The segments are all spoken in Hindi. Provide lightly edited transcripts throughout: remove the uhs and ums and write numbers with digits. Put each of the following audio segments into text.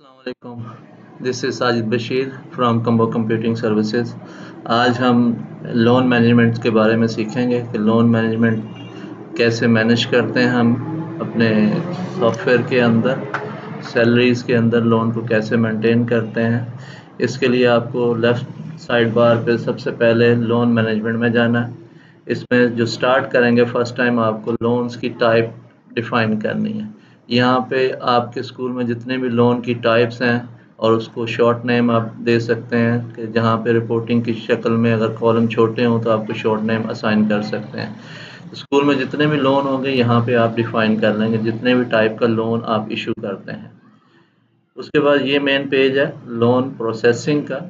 अस्सलामुअलैकुम। This is Sajid Bashir from combo computing services. आज हम लोन मैनेजमेंट के बारे में सीखेंगे कि लोन मैनेजमेंट कैसे मैनेज करते हैं हम अपने सॉफ्टवेयर के अंदर, सैलरीज़ के अंदर लोन को कैसे मेंटेन करते हैं। इसके लिए आपको लेफ़्ट साइड बार पे सबसे पहले लोन मैनेजमेंट में जाना है। इसमें जो स्टार्ट करेंगे फर्स्ट टाइम आपको लोन्स की टाइप डिफ़ाइन करनी है। यहाँ पे आपके स्कूल में जितने भी लोन की टाइप्स हैं और उसको शॉर्ट नेम आप दे सकते हैं कि जहाँ पे रिपोर्टिंग की शक्ल में अगर कॉलम छोटे हों तो आपको शॉर्ट नेम असाइन कर सकते हैं। स्कूल में जितने भी लोन होंगे यहाँ पे आप डिफ़ाइन कर लेंगे जितने भी टाइप का लोन आप इशू करते हैं। उसके बाद ये मेन पेज है लोन प्रोसेसिंग का।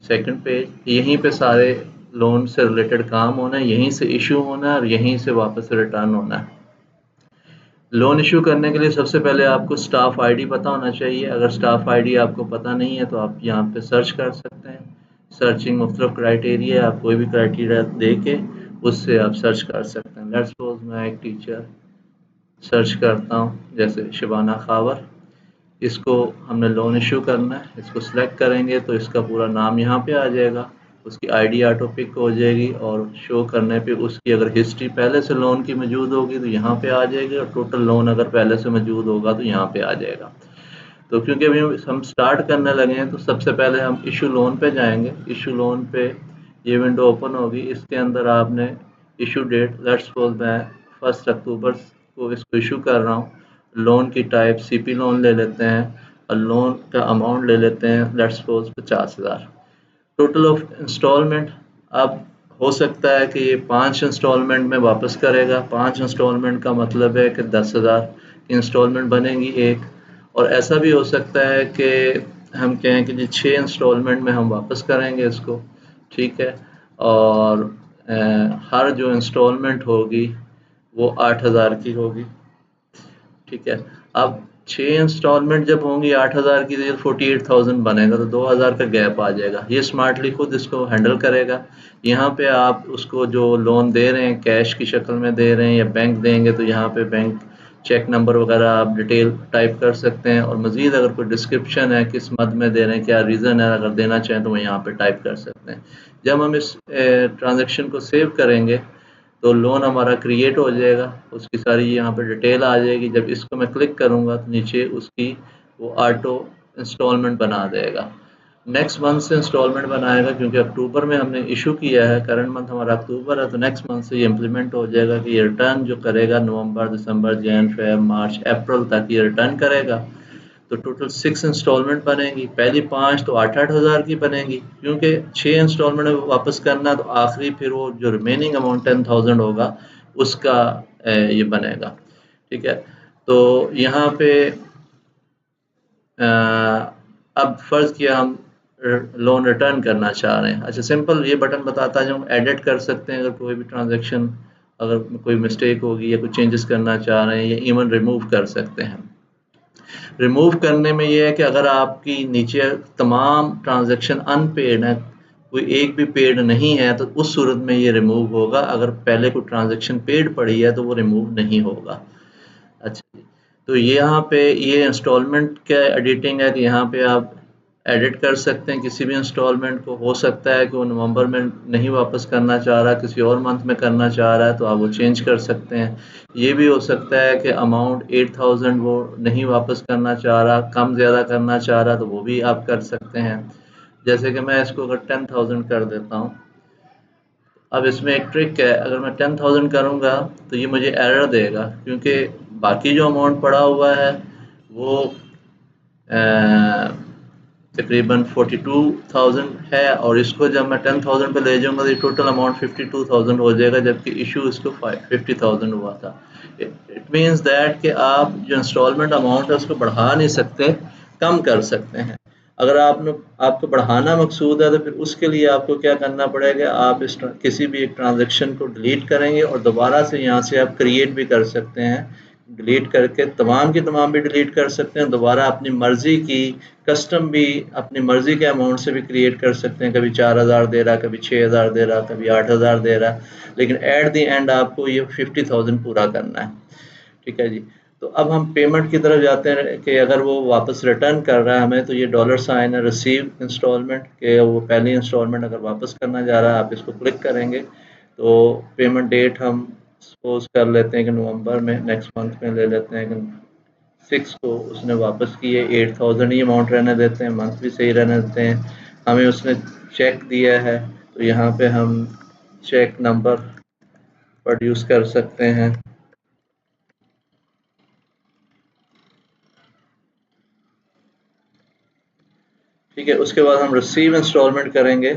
सेकंड पेज, यहीं पे सारे लोन से रिलेटेड काम होना है, यहीं से इशू होना है और यहीं से वापस रिटर्न होना है। लोन इशू करने के लिए सबसे पहले आपको स्टाफ आईडी पता होना चाहिए। अगर स्टाफ आईडी आपको पता नहीं है तो आप यहाँ पे सर्च कर सकते हैं। सर्चिंग मुख्तलिफ क्राइटेरिया, आप कोई भी क्राइटेरिया दे के उससे आप सर्च कर सकते हैं। लेट्स सपोज मैं एक टीचर सर्च करता हूँ, जैसे शिबाना खावर। इसको हमने लोन इशू करना है, इसको सिलेक्ट करेंगे तो इसका पूरा नाम यहाँ पे आ जाएगा, उसकी आईडी ऑटो पिक हो जाएगी और शो करने पे उसकी अगर हिस्ट्री पहले से लोन की मौजूद होगी तो यहाँ पे आ जाएगी और टोटल लोन अगर पहले से मौजूद होगा तो यहाँ पे आ जाएगा। तो क्योंकि अभी हम स्टार्ट करने लगे हैं तो सबसे पहले हम इशू लोन पे जाएंगे। इशू लोन पे ये विंडो ओपन होगी, इसके अंदर आपने इशू डेट, लेट्स सपोज मैं 1 अक्टूबर को इसको इशू कर रहा हूँ। लोन की टाइप सीपी लोन ले लेते हैं और लोन का अमाउंट ले लेते हैं, let's suppose 50,000। Total of installment, अब हो सकता है कि ये 5 इंस्टॉलमेंट में वापस करेगा। 5 इंस्टॉलमेंट का मतलब है कि 10,000 की इंस्टॉलमेंट बनेगी एक। और ऐसा भी हो सकता है कि हम कहें कि जी 6 इंस्टॉलमेंट में हम वापस करेंगे इसको, ठीक है। और हर जो इंस्टॉलमेंट होगी वो 8,000 की होगी, ठीक है। अब 6 इंस्टॉलमेंट जब होंगी 8,000 की तो 48,000 बनेगा, तो 2,000 का गैप आ जाएगा। ये स्मार्टली खुद इसको हैंडल करेगा। यहाँ पे आप उसको जो लोन दे रहे हैं कैश की शक्ल में दे रहे हैं या बैंक देंगे तो यहाँ पे बैंक चेक नंबर वगैरह आप डिटेल टाइप कर सकते हैं और मज़ीद अगर कोई डिस्क्रिप्शन है किस मद में दे रहे हैं, क्या रीज़न है, अगर देना चाहें तो वो यहाँ पे टाइप कर सकते हैं। जब हम इस ट्रांजेक्शन को सेव करेंगे तो लोन हमारा क्रिएट हो जाएगा, उसकी सारी यहाँ पे डिटेल आ जाएगी। जब इसको मैं क्लिक करूँगा तो नीचे उसकी वो ऑटो इंस्टॉलमेंट बना देगा। नेक्स्ट मंथ से इंस्टॉलमेंट बनाएगा क्योंकि अक्टूबर में हमने इशू किया है, करंट मंथ हमारा अक्टूबर है, तो नेक्स्ट मंथ से ये इम्प्लीमेंट हो जाएगा कि ये रिटर्न जो करेगा नवंबर, दिसंबर, जैन, फेब, मार्च, अप्रैल तक ये रिटर्न करेगा। तो टोटल 6 इंस्टॉलमेंट बनेगी। पहली 5 तो 8-8 हज़ार की बनेगी, क्योंकि 6 इंस्टॉलमेंट वापस करना तो आखिरी फिर वो जो रिमेनिंग अमाउंट 10,000 होगा उसका ये बनेगा, ठीक है। तो यहाँ पे अब फ़र्ज़ किया हम लोन रिटर्न करना चाह रहे हैं। अच्छा, सिंपल ये बटन बताता है जो हम एडिट कर सकते हैं। अगर कोई भी ट्रांजैक्शन, अगर कोई मिस्टेक होगी या कोई चेंजेस करना चाह रहे हैं या इवन रिमूव कर सकते हैं। रिमूव करने में ये है कि अगर आपकी नीचे तमाम ट्रांजैक्शन अनपेड है, कोई एक भी पेड नहीं है, तो उस सूरत में ये रिमूव होगा। अगर पहले कोई ट्रांजैक्शन पेड पड़ी है तो वो रिमूव नहीं होगा। अच्छा जी, तो यहाँ पे ये इंस्टॉलमेंट का एडिटिंग है कि यहाँ पे आप एडिट कर सकते हैं किसी भी इंस्टॉलमेंट को। हो सकता है कि वो नवंबर में नहीं वापस करना चाह रहा है, किसी और मंथ में करना चाह रहा है, तो आप वो चेंज कर सकते हैं। ये भी हो सकता है कि अमाउंट 8,000 वो नहीं वापस करना चाह रहा, कम ज़्यादा करना चाह रहा, तो वो भी आप कर सकते हैं। जैसे कि मैं इसको अगर 10,000 कर देता हूँ। अब इसमें एक ट्रिक है, अगर मैं 10,000 करूँगा तो ये मुझे एरर देगा, क्योंकि बाकी जो अमाउंट पड़ा हुआ है वो तकरीबन 42,000 है और इसको जब मैं 10,000 पे ले जाऊँगा तो ये टोटल अमाउंट 52,000 हो जाएगा, जबकि इशू इसको 50,000 हुआ था। इट मीन्स दैट कि आप जो इंस्टॉलमेंट अमाउंट है उसको बढ़ा नहीं सकते, कम कर सकते हैं। अगर आपको बढ़ाना मकसूद है तो फिर उसके लिए आपको क्या करना पड़ेगा, आप किसी भी एक ट्रांजेक्शन को डिलीट करेंगे और दोबारा से यहाँ से आप क्रिएट भी कर सकते हैं। डिलीट करके तमाम की तमाम भी डिलीट कर सकते हैं, दोबारा अपनी मर्ज़ी की कस्टम भी अपनी मर्ज़ी के अमाउंट से भी क्रिएट कर सकते हैं। कभी 4,000 दे रहा, कभी 6,000 दे रहा, कभी 8,000 दे रहा, लेकिन एट द एंड आपको ये 50,000 पूरा करना है, ठीक है जी। तो अब हम पेमेंट की तरफ जाते हैं कि अगर वो वापस रिटर्न कर रहा है हमें, तो ये डॉलर साइन है रिसीव इंस्टॉलमेंट के, वो पहली इंस्टॉलमेंट अगर वापस करना जा रहा है आप इसको क्लिक करेंगे तो पेमेंट डेट हम सपोज कर लेते हैं कि नवंबर में, नेक्स्ट मंथ में ले लेते हैं कि 6 को उसने वापस किए, 8000 ही अमाउंट रहने देते हैं, मंथ भी सही रहने देते हैं। हमें उसने चेक दिया है तो यहाँ पे हम चेक नंबर प्रोड्यूस कर सकते हैं। ठीक है, उसके बाद हम रिसीव इंस्टॉलमेंट करेंगे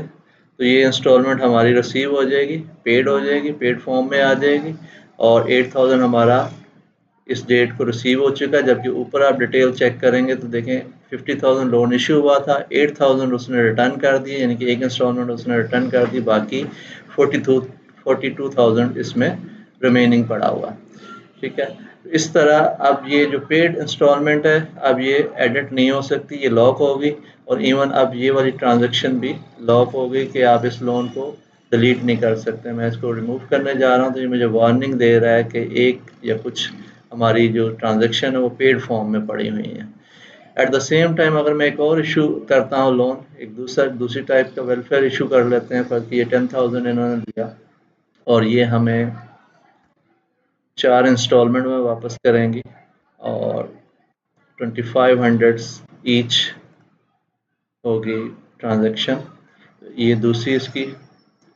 तो ये इंस्टॉलमेंट हमारी रिसीव हो जाएगी, पेड फॉर्म में आ जाएगी और 8000 हमारा इस डेट को रिसीव हो चुका है। जबकि ऊपर आप डिटेल चेक करेंगे तो देखें 50,000 लोन इशू हुआ था, 8000 उसने रिटर्न कर दिए, यानी कि एक इंस्टॉलमेंट उसने रिटर्न कर दी, बाकी 42,000 इसमें रिमेनिंग पड़ा हुआ है। ठीक है, इस तरह अब ये जो पेड इंस्टॉलमेंट है अब ये एडिट नहीं हो सकती, ये लॉक होगी और इवन अब ये वाली ट्रांजैक्शन भी लॉक हो गई कि आप इस लोन को डिलीट नहीं कर सकते। मैं इसको रिमूव करने जा रहा हूँ तो ये मुझे वार्निंग दे रहा है कि एक या कुछ हमारी जो ट्रांजैक्शन है वो पेड फॉर्म में पड़ी हुई है। एट द सेम टाइम अगर मैं एक और इशू करता हूँ लोन, एक दूसरी टाइप का वेलफेयर इशू कर लेते हैं, पर ये 10,000 इन्होंने दिया और ये हमें 4 इंस्टॉलमेंट में वापस करेंगी और 2500 ईच होगी ट्रांजैक्शन। ये दूसरी इसकी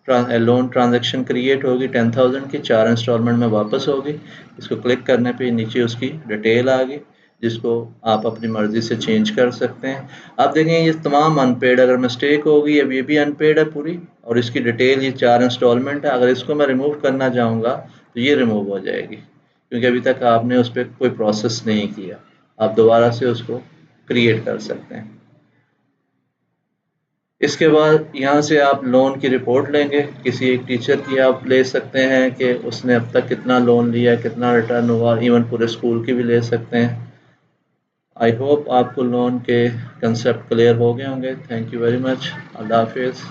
लोन ट्रांजैक्शन क्रिएट होगी 10,000 की, 4 इंस्टॉलमेंट में वापस होगी। इसको क्लिक करने पे नीचे उसकी डिटेल आ गई जिसको आप अपनी मर्ज़ी से चेंज कर सकते हैं। आप देखें ये तमाम अनपेड, अगर मिस्टेक होगी अब ये भी अनपेड है पूरी और इसकी डिटेल ये 4 इंस्टॉलमेंट है। अगर इसको मैं रिमूव करना चाहूँगा तो ये रिमूव हो जाएगी क्योंकि अभी तक आपने उस पर कोई प्रोसेस नहीं किया। आप दोबारा से उसको क्रिएट कर सकते हैं। इसके बाद यहाँ से आप लोन की रिपोर्ट लेंगे, किसी एक टीचर की आप ले सकते हैं कि उसने अब तक कितना लोन लिया, कितना रिटर्न हुआ, इवन पूरे स्कूल की भी ले सकते हैं। आई होप आपको लोन के कंसेप्ट क्लियर हो गए होंगे। Thank you very much. अल्लाह हाफिज़।